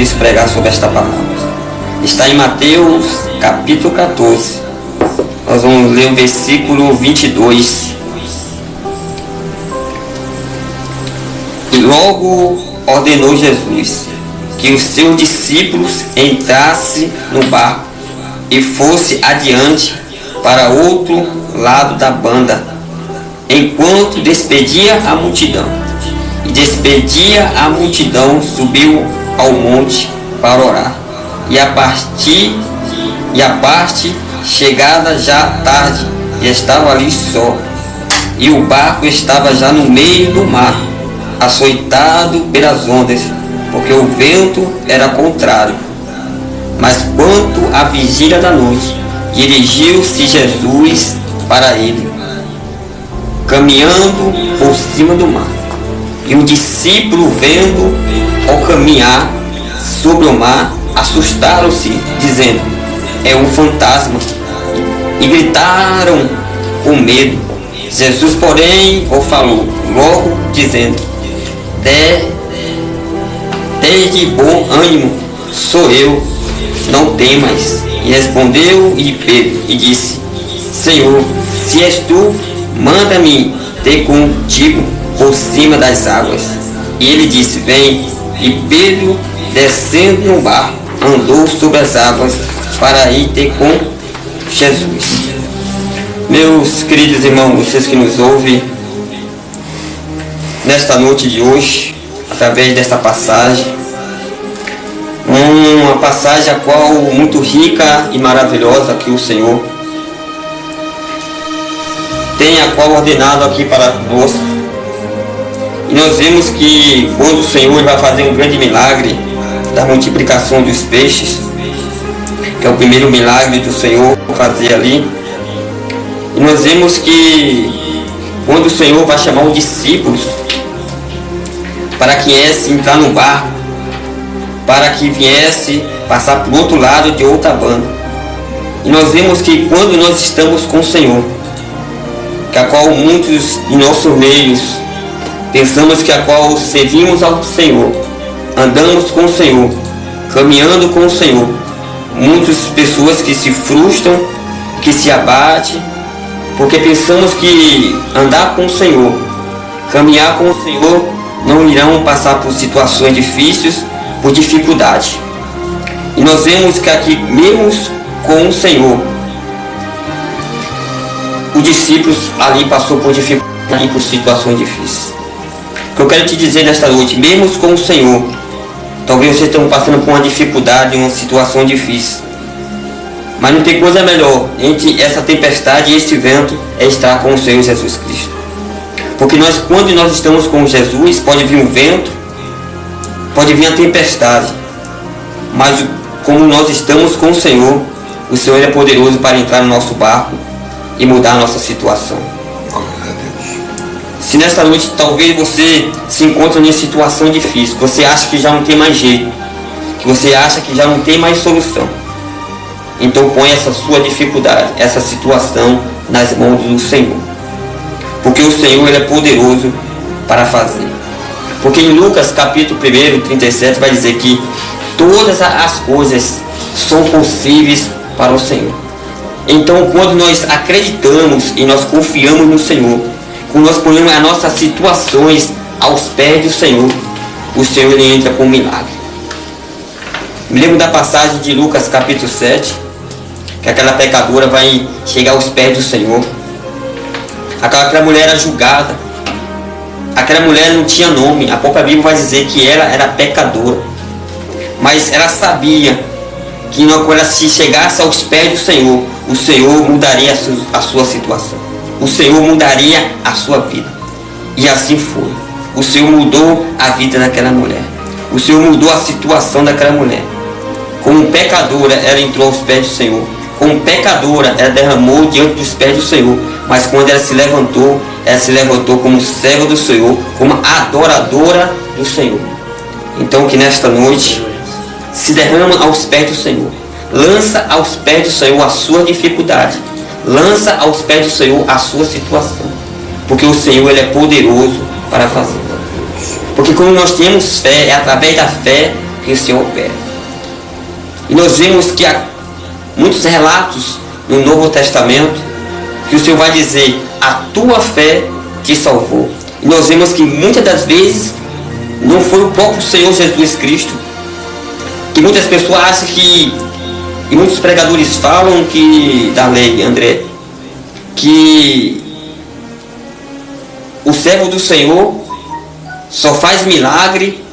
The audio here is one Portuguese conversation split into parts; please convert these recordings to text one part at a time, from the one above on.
pastores pregar sobre esta palavra. Está em Mateus capítulo 14. Nós vamos ler o versículo 22. E logo ordenou Jesus que os seus discípulos entrassem no barco e fosse adiante para outro lado da banda, enquanto despedia a multidão. E despedia a multidão, subiu ao monte para orar. E a parte chegada já tarde, e estava ali só. E o barco estava já no meio do mar, açoitado pelas ondas, porque o vento era contrário. Mas quanto à vigília da noite, dirigiu-se Jesus para ele, caminhando por cima do mar. E o discípulo, vendo ao caminhar sobre o mar, assustaram-se, dizendo: é um fantasma, e gritaram com medo. Jesus, porém, o falou logo, dizendo: Tende bom ânimo, sou eu, não temas. E respondeu Pedro e disse: Senhor, se és tu, manda-me ter contigo por cima das águas. E ele disse: vem. E Pedro, descendo no barco, andou sobre as águas para ir ter com Jesus. Meus queridos irmãos, vocês que nos ouvem nesta noite de hoje, através desta passagem, uma passagem a qual muito rica e maravilhosa que o Senhor tem a qual ordenado aqui para nós. E nós vemos que quando o Senhor vai fazer um grande milagre da multiplicação dos peixes, que é o primeiro milagre do Senhor fazer ali, e nós vemos que quando o Senhor vai chamar os discípulos para que viesse entrar no barco, para que viesse passar para o outro lado de outra banda. E nós vemos que quando nós estamos com o Senhor, que a qual muitos em nossos meios pensamos que a qual servimos ao Senhor, andamos com o Senhor, caminhando com o Senhor, muitas pessoas que se frustram, que se abatem, porque pensamos que andar com o Senhor, caminhar com o Senhor, não irão passar por situações difíceis, por dificuldade. E nós vemos que aqui, mesmo com o Senhor, os discípulos ali passou por dificuldade, por situações difíceis. O que eu quero te dizer nesta noite, mesmo com o Senhor, talvez vocês estão passando por uma dificuldade, uma situação difícil, mas não tem coisa melhor entre essa tempestade e este vento é estar com o Senhor Jesus Cristo. Porque quando nós estamos com Jesus, pode vir um vento, pode vir a tempestade, mas como nós estamos com o Senhor é poderoso para entrar no nosso barco e mudar a nossa situação. Se nesta noite talvez você se encontre em situação difícil, você acha que já não tem mais jeito, que você acha que já não tem mais solução, então põe essa sua dificuldade, essa situação nas mãos do Senhor. Porque o Senhor ele é poderoso para fazer. Porque em Lucas capítulo 1, 37 vai dizer que todas as coisas são possíveis para o Senhor. Então quando nós acreditamos e nós confiamos no Senhor, quando nós ponemos as nossas situações aos pés do Senhor, o Senhor ele entra com um milagre. Me lembro da passagem de Lucas capítulo 7, que aquela pecadora vai chegar aos pés do Senhor. Aquela mulher era julgada, aquela mulher não tinha nome, a própria Bíblia vai dizer que ela era pecadora, mas ela sabia que quando ela se chegasse aos pés do Senhor, o Senhor mudaria a sua situação, o Senhor mudaria a sua vida. E assim foi. O Senhor mudou a vida daquela mulher, o Senhor mudou a situação daquela mulher. Como pecadora, ela entrou aos pés do Senhor. Como pecadora, ela derramou diante dos pés do Senhor. Mas quando ela se levantou como serva do Senhor, como adoradora do Senhor. Então que nesta noite se derrama aos pés do Senhor. Lança aos pés do Senhor a sua dificuldade. Lança aos pés do Senhor a sua situação. Porque o Senhor ele é poderoso para fazer. Porque quando nós temos fé, é através da fé que o Senhor opera. E nós vemos que há muitos relatos no Novo Testamento que o Senhor vai dizer: a tua fé te salvou. E nós vemos que muitas das vezes não foi o próprio Senhor Jesus Cristo, que muitas pessoas acham que, e muitos pregadores falam que, da lei, André, que o servo do Senhor só faz milagre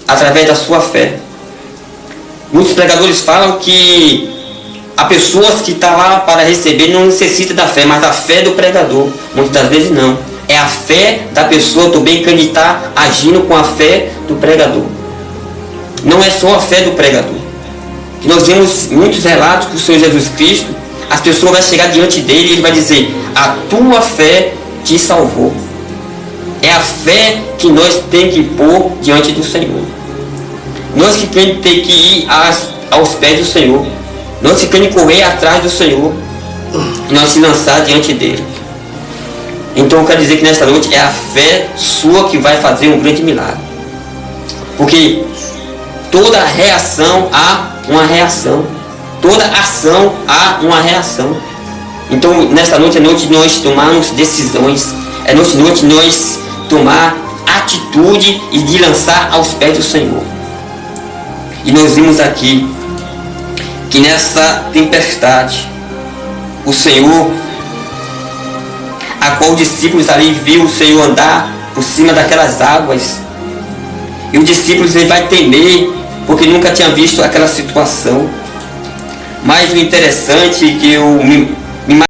através da sua fé. Muitos pregadores falam que há pessoas que estão lá para receber, não necessita da fé, mas da fé do pregador. Muitas das vezes não. É a fé da pessoa também que ele está agindo com a fé do pregador. Não é só a fé do pregador. Nós vemos muitos relatos que o Senhor Jesus Cristo, as pessoas vão chegar diante dele e ele vai dizer: a tua fé te salvou. É a fé que nós temos que pôr diante do Senhor. Nós que temos que ir aos pés do Senhor. Nós que temos que correr atrás do Senhor. E nós se lançar diante dele. Então eu quero dizer que nesta noite é a fé sua que vai fazer um grande milagre. Porque toda reação há uma reação. Toda ação há uma reação. Então nesta noite é noite de nós tomarmos decisões. É noite de nós tomar atitude e de lançar aos pés do Senhor. E nós vimos aqui que nessa tempestade o Senhor, a qual os discípulos ali viu o Senhor andar por cima daquelas águas, e os discípulos ele vai temer porque nunca tinha visto aquela situação. Mas o interessante que